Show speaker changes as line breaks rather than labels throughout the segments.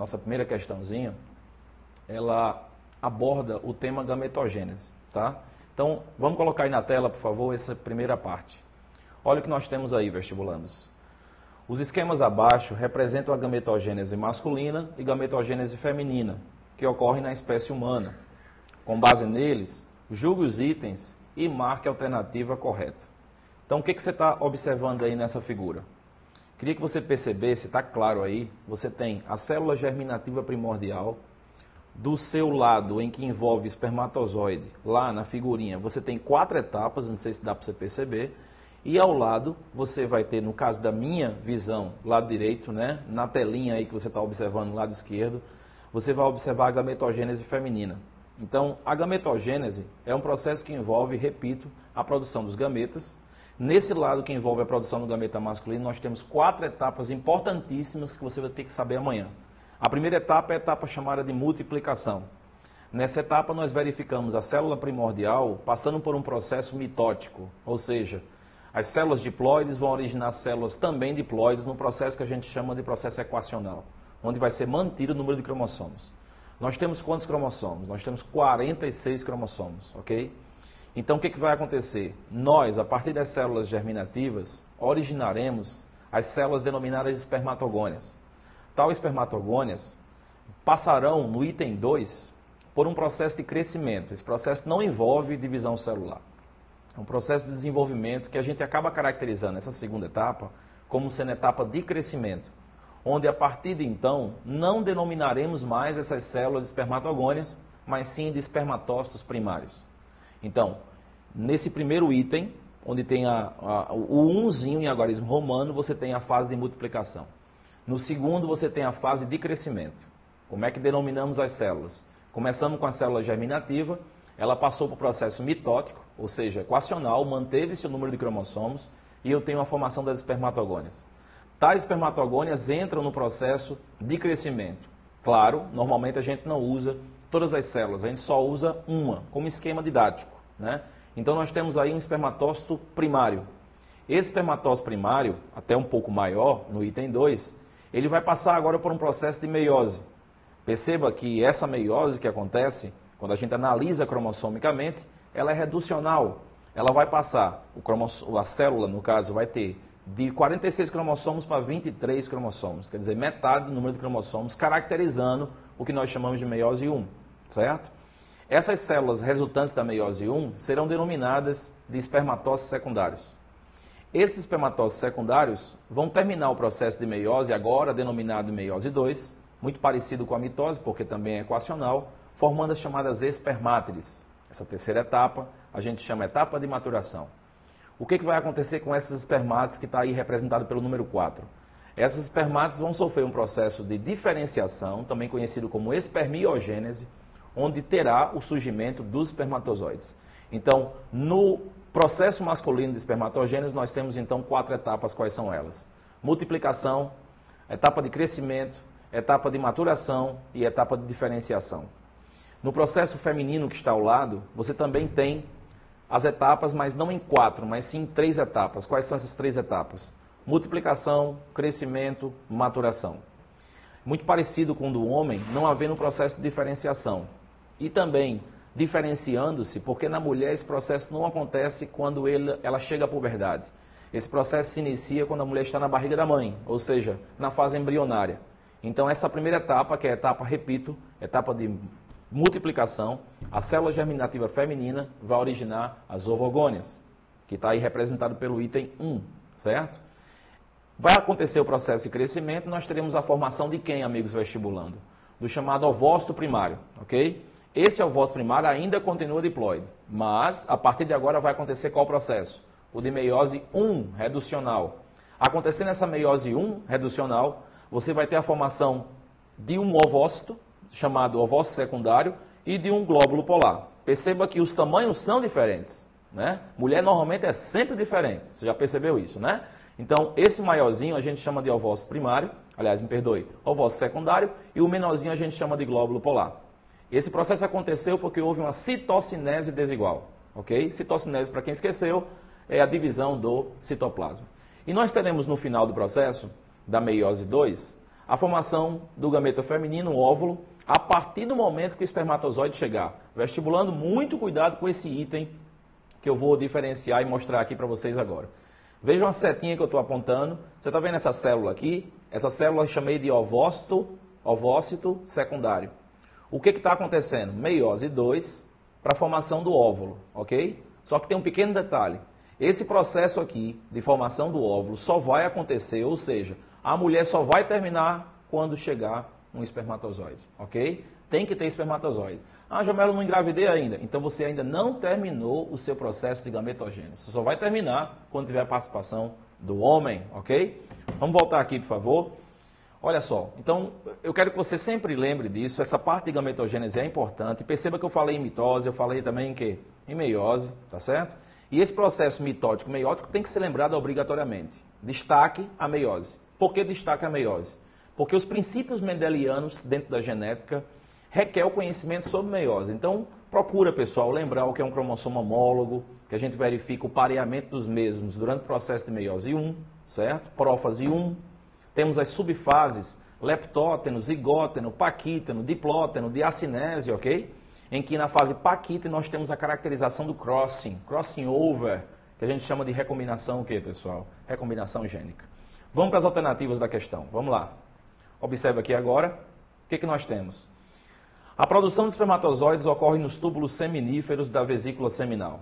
nossa primeira questãozinha, ela aborda o tema gametogênese, tá? Então, vamos colocar aí na tela, por favor, essa primeira parte. Olha o que nós temos aí, vestibulandos. Os esquemas abaixo representam a gametogênese masculina e gametogênese feminina, que ocorre na espécie humana. Com base neles, julgue os itens e marque a alternativa correta. Então, o que você está observando aí nessa figura? Queria que você percebesse, está claro aí, você tem a célula germinativa primordial. Do seu lado, em que envolve espermatozoide, lá na figurinha, você tem 4 etapas, não sei se dá para você perceber. E ao lado, você vai ter, no caso da minha visão, lado direito, né, na telinha aí que você está observando, lado esquerdo, você vai observar a gametogênese feminina. Então, a gametogênese é um processo que envolve, repito, a produção dos gametas. Nesse lado que envolve a produção do gameta masculino, nós temos 4 etapas importantíssimas que você vai ter que saber amanhã. A primeira etapa é a etapa chamada de multiplicação. Nessa etapa, nós verificamos a célula primordial passando por um processo mitótico, ou seja, as células diploides vão originar células também diploides no processo que a gente chama de processo equacional, onde vai ser mantido o número de cromossomos. Nós temos quantos cromossomos? Nós temos 46 cromossomos, ok? Então, o que vai acontecer? Nós, a partir das células germinativas, originaremos as células denominadas de espermatogônias. Tal espermatogônias passarão no item 2 por um processo de crescimento. Esse processo não envolve divisão celular. É um processo de desenvolvimento que a gente acaba caracterizando essa segunda etapa como sendo etapa de crescimento, onde a partir de então não denominaremos mais essas células de espermatogônias, mas sim de espermatócitos primários. Então, nesse primeiro item, onde tem o 1zinho em algarismo romano, você tem a fase de multiplicação. No segundo, você tem a fase de crescimento. Como é que denominamos as células? Começamos com a célula germinativa, ela passou para o processo mitótico, ou seja, equacional, manteve-se o número de cromossomos e eu tenho a formação das espermatogônias. Tais espermatogônias entram no processo de crescimento. Claro, normalmente a gente não usa todas as células, a gente só usa uma, como esquema didático, né? Então nós temos aí um espermatócito primário. Esse espermatócito primário, até um pouco maior, no item 2, ele vai passar agora por um processo de meiose. Perceba que essa meiose que acontece, quando a gente analisa cromossomicamente, ela é reducional. Ela vai passar, a célula, no caso, vai ter de 46 cromossomos para 23 cromossomos. Quer dizer, metade do número de cromossomos, caracterizando o que nós chamamos de meiose 1, certo? Essas células resultantes da meiose 1 serão denominadas de espermatócitos secundários. Esses espermatócitos secundários vão terminar o processo de meiose, agora denominado de meiose 2, muito parecido com a mitose, porque também é equacional, formando as chamadas espermátides. Essa terceira etapa, a gente chama etapa de maturação. O que vai acontecer com essas espermátides que está aí representado pelo número 4? Essas espermátides vão sofrer um processo de diferenciação, também conhecido como espermiogênese, onde terá o surgimento dos espermatozoides. Então, no processo masculino de espermatogênese, nós temos então 4 etapas, quais são elas? Multiplicação, etapa de crescimento, etapa de maturação e etapa de diferenciação. No processo feminino que está ao lado, você também tem as etapas, mas não em 4, mas sim em 3 etapas. Quais são essas 3 etapas? Multiplicação, crescimento, maturação. Muito parecido com o do homem, não havendo um processo de diferenciação. E também diferenciando-se, porque na mulher esse processo não acontece quando ela chega à puberdade. Esse processo se inicia quando a mulher está na barriga da mãe, ou seja, na fase embrionária. Então essa primeira etapa, que é a etapa, repito, etapa de multiplicação, a célula germinativa feminina vai originar as ovogônias, que está aí representado pelo item 1, certo? Vai acontecer o processo de crescimento, nós teremos a formação de quem, amigos vestibulando? Do chamado ovócito primário, ok? Esse ovócito primário ainda continua diploide, mas a partir de agora vai acontecer qual processo? O de meiose 1 reducional. Acontecendo essa meiose 1 reducional, você vai ter a formação de um ovócito, chamado ovócito secundário, e de um glóbulo polar. Perceba que os tamanhos são diferentes, né? Mulher normalmente é sempre diferente, você já percebeu isso, né? Então, esse maiorzinho a gente chama de ovócito primário, aliás, me perdoe, ovócito secundário, e o menorzinho a gente chama de glóbulo polar. Esse processo aconteceu porque houve uma citocinese desigual, ok? Citocinese, para quem esqueceu, é a divisão do citoplasma. E nós teremos no final do processo, da meiose 2, a formação do gameta feminino, o óvulo, a partir do momento que o espermatozoide chegar. Vestibulando, muito cuidado com esse item que eu vou diferenciar e mostrar aqui para vocês agora. Vejam a setinha que eu estou apontando. Você está vendo essa célula aqui? Essa célula eu chamei de ovócito secundário. O que está acontecendo? Meiose 2 para a formação do óvulo, ok? Só que tem um pequeno detalhe. Esse processo aqui de formação do óvulo só vai acontecer, ou seja, a mulher só vai terminar quando chegar um espermatozoide, ok? Tem que ter espermatozoide. Ah, Jamelo, não engravidei ainda. Então você ainda não terminou o seu processo de gametogênese. Você só vai terminar quando tiver a participação do homem, ok? Vamos voltar aqui, por favor. Olha só, então eu quero que você sempre lembre disso, essa parte de gametogênese é importante. Perceba que eu falei em mitose, eu falei também em quê? Em meiose, tá certo? E esse processo mitótico e meiótico tem que ser lembrado obrigatoriamente. Destaque a meiose. Por que destaque a meiose? Porque os princípios mendelianos dentro da genética requer o conhecimento sobre meiose. Então, procura, pessoal, lembrar o que é um cromossomo homólogo, que a gente verifica o pareamento dos mesmos durante o processo de meiose 1, certo? Prófase 1. Temos as subfases, leptóteno, zigóteno, paquíteno, diplóteno, diacinese, ok? Em que na fase paquíteno nós temos a caracterização do crossing over, que a gente chama de recombinação o quê, pessoal? Recombinação gênica. Vamos para as alternativas da questão. Vamos lá. Observe aqui agora, o que nós temos? A produção de espermatozoides ocorre nos túbulos seminíferos da vesícula seminal.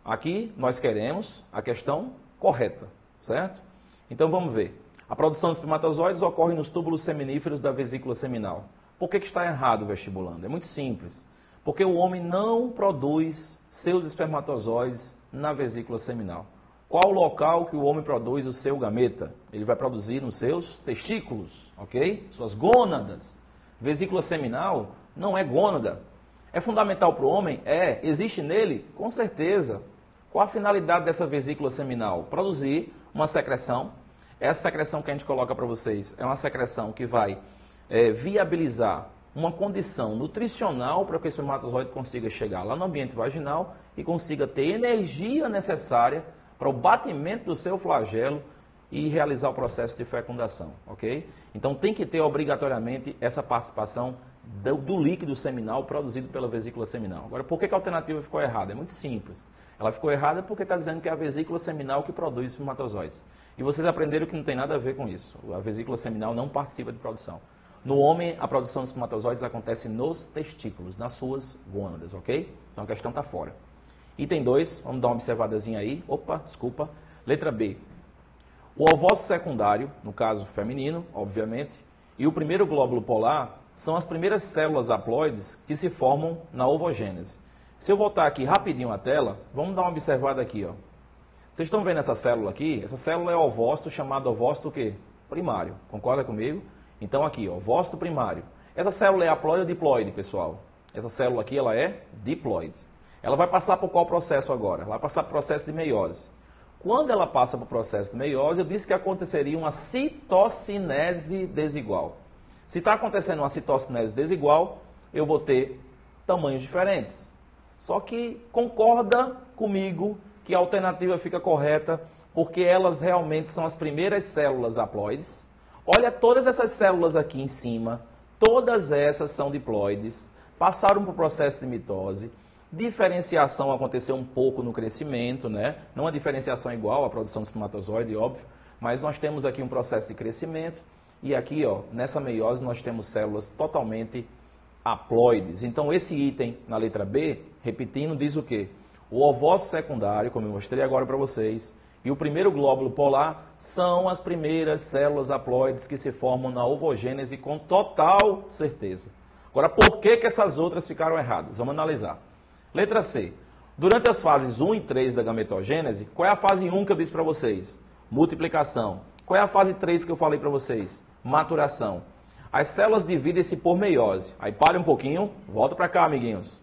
Aqui nós queremos a questão correta, certo? Então vamos ver. A produção de espermatozoides ocorre nos túbulos seminíferos da vesícula seminal. Por que está errado, vestibulando? É muito simples. Porque o homem não produz seus espermatozoides na vesícula seminal. Qual o local que o homem produz o seu gameta? Ele vai produzir nos seus testículos, ok? Suas gônadas. Vesícula seminal não é gônada. É fundamental para o homem? É. Existe nele? Com certeza. Qual a finalidade dessa vesícula seminal? Produzir uma secreção. Essa secreção que a gente coloca para vocês é uma secreção que vai viabilizar uma condição nutricional para que o espermatozoide consiga chegar lá no ambiente vaginal e consiga ter energia necessária para o batimento do seu flagelo e realizar o processo de fecundação, ok? Então tem que ter obrigatoriamente essa participação do líquido seminal produzido pela vesícula seminal. Agora, por que a alternativa ficou errada? É muito simples. Ela ficou errada porque está dizendo que é a vesícula seminal que produz espermatozoides. E vocês aprenderam que não tem nada a ver com isso. A vesícula seminal não participa de produção. No homem, a produção de espermatozoides acontece nos testículos, nas suas gônadas, ok? Então a questão está fora. Item 2, vamos dar uma observadazinha aí. Opa, desculpa. Letra B. O ovócito secundário, no caso feminino, obviamente, e o primeiro glóbulo polar são as primeiras células haploides que se formam na ovogênese. Se eu voltar aqui rapidinho a tela, vamos dar uma observada aqui, ó. Vocês estão vendo essa célula aqui? Essa célula é ovócito, chamado ovócito o quê? Primário. Concorda comigo? Então aqui, ó, ovócito primário. Essa célula é haploide ou diploide, pessoal? Essa célula aqui, ela é diploide. Ela vai passar por qual processo agora? Ela vai passar por processo de meiose. Quando ela passa por processo de meiose, eu disse que aconteceria uma citocinese desigual. Se está acontecendo uma citocinese desigual, eu vou ter tamanhos diferentes. Só que concorda comigo que a alternativa fica correta, porque elas realmente são as primeiras células haploides. Olha todas essas células aqui em cima, todas essas são diploides, passaram por processo de mitose, diferenciação aconteceu um pouco no crescimento, né? Não a diferenciação igual à produção de espermatozoide, óbvio, mas nós temos aqui um processo de crescimento e aqui, ó, nessa meiose nós temos células totalmente haploides. Então esse item na letra B, repetindo, diz o quê? O ovócito secundário, como eu mostrei agora para vocês, e o primeiro glóbulo polar são as primeiras células haploides que se formam na ovogênese com total certeza. Agora, por que essas outras ficaram erradas? Vamos analisar. Letra C. Durante as fases 1 e 3 da gametogênese, qual é a fase 1 que eu disse para vocês? Multiplicação. Qual é a fase 3 que eu falei para vocês? Maturação. As células dividem-se por meiose. Aí pare um pouquinho, volta para cá, amiguinhos.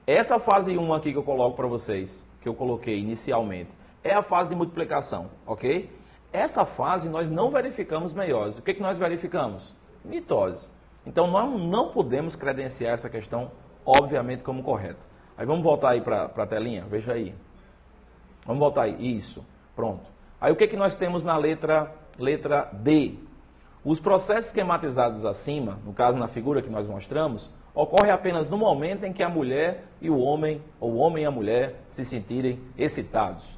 Essa fase 1 aqui que eu coloco para vocês, que eu coloquei inicialmente, é a fase de multiplicação, ok? Essa fase nós não verificamos meiose. O que nós verificamos? Mitose. Então nós não podemos credenciar essa questão, obviamente, como correta. Aí vamos voltar aí para a telinha, veja aí. Vamos voltar aí, isso, pronto. Aí o que nós temos na letra D? Os processos esquematizados acima, no caso na figura que nós mostramos, ocorre apenas no momento em que a mulher e o homem, ou o homem e a mulher, se sentirem excitados.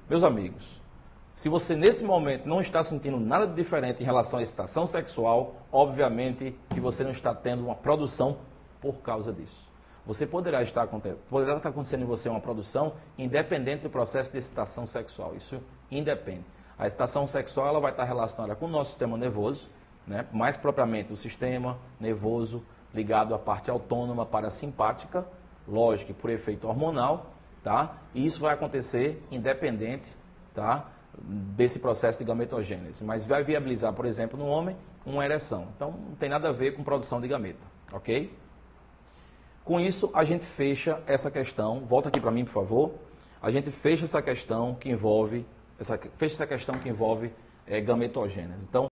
Meus amigos, se você nesse momento não está sentindo nada de diferente em relação à excitação sexual, obviamente que você não está tendo uma produção por causa disso. Você poderá estar acontecendo em você uma produção independente do processo de excitação sexual. Isso independe. A excitação sexual ela vai estar relacionada com o nosso sistema nervoso, né? Mais propriamente o sistema nervoso ligado à parte autônoma parasimpática, lógico que por efeito hormonal, tá? E isso vai acontecer independente, tá? Desse processo de gametogênese, mas vai viabilizar, por exemplo, no homem, uma ereção. Então, não tem nada a ver com produção de gameta, ok? Com isso, a gente fecha essa questão, volta aqui para mim, por favor, a gente fecha essa questão que envolve, gametogênese. Então,